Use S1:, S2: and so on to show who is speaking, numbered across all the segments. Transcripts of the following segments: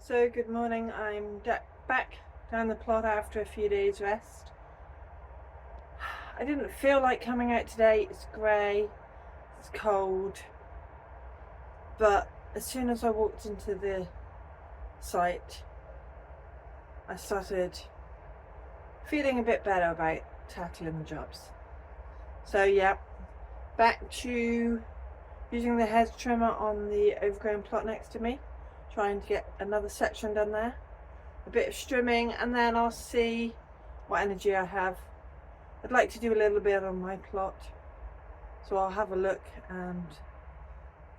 S1: So good morning, I'm back down the plot after a few days rest. I didn't feel like coming out today. It's grey, it's cold, but as soon as I walked into the site I started feeling a bit better about tackling the jobs. So yeah, back to using the hedge trimmer on the overgrown plot next to me, trying to get another section done there, a bit of strimming, and then I'll see what energy I have. I'd like to do a little bit on my plot, so I'll have a look and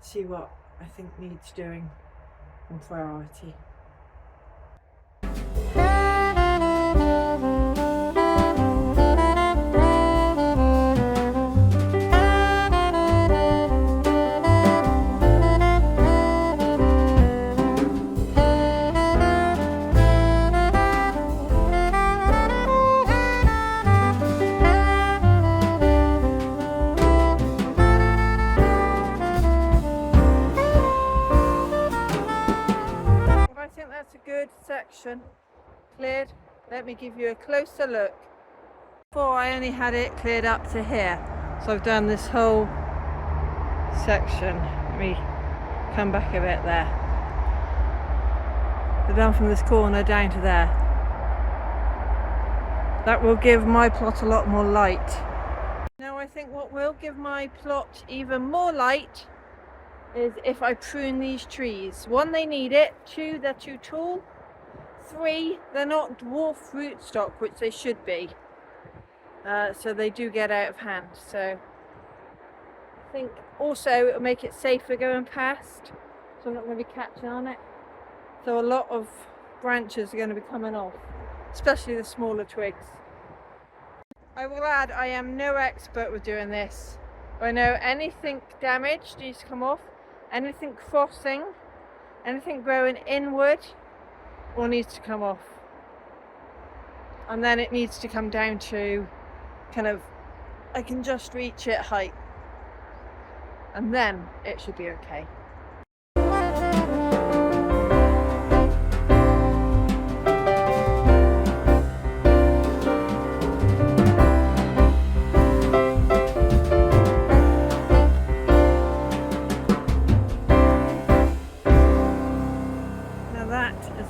S1: see what I think needs doing in priority. That's a good section cleared. Let me give you a closer look. Before I only had it cleared up to here, so I've done this whole section. Let me come back a bit there. I've done from this corner down to there. That will give my plot a lot more light. Now I think what will give my plot even more light is if I prune these trees. One, they need it. Two, they're too tall. Three, they're not dwarf rootstock, which they should be. So they do get out of hand. So I think also it'll make it safer going past, so I'm not going to be catching on it. So a lot of branches are going to be coming off, especially the smaller twigs. I will add, I am no expert with doing this. I know anything damaged needs to come off. Anything crossing, anything growing inward, all needs to come off. And then it needs to come down to kind of, I can just reach it height. And then it should be okay.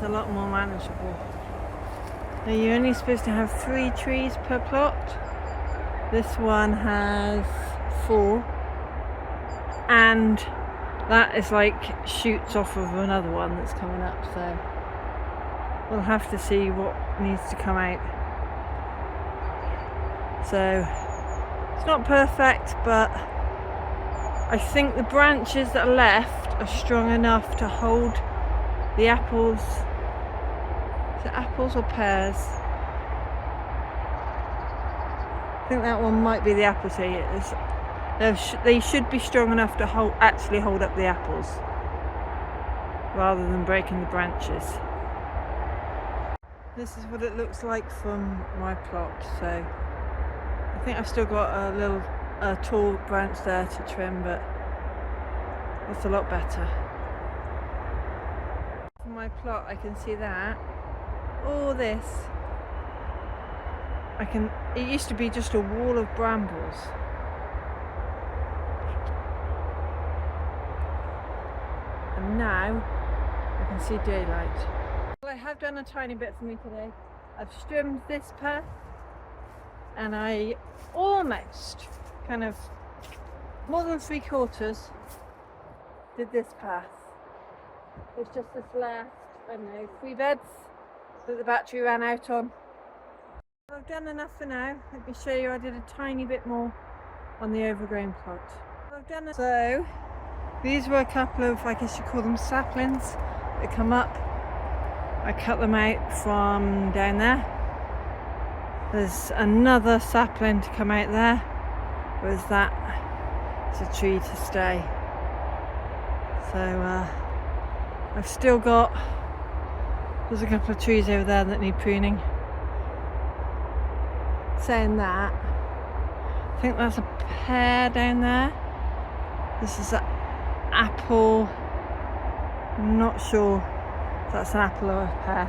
S1: A lot more manageable. Now you're only supposed to have 3 trees per plot. This one has 4, and that is like shoots off of another one that's coming up, so we'll have to see what needs to come out. So it's not perfect, but I think the branches that are left are strong enough to hold the apples. Is it apples or pears? I think that one might be the apple tree. They should be strong enough to actually hold up the apples, rather than breaking the branches. This is what it looks like from my plot. So I think I've still got a tall branch there to trim, but that's a lot better. From my plot I can see that all this, it used to be just a wall of brambles, and now I can see daylight. Well, I have done a tiny bit for me today. I've trimmed this path, and I almost, kind of more than 3/4 did this path. It's just this last, I don't know, 3 beds that the battery ran out on. I've done enough for now. Let me show you, I did a tiny bit more on the overgrown plot. So these were a couple of, I guess you call them saplings, that come up. I cut them out from down there. There's another sapling to come out there. Whereas that is a tree to stay. So I've still got, there's a couple of trees over there that need pruning. Saying that, I think that's a pear down there. This is an apple. I'm not sure if That's an apple or a pear.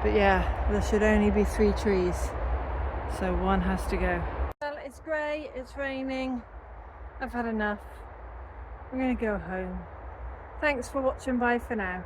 S1: But yeah, there should only be 3 trees, so one has to go. Well, it's grey, it's raining, I've had enough. I'm gonna go home. Thanks for watching, bye for now.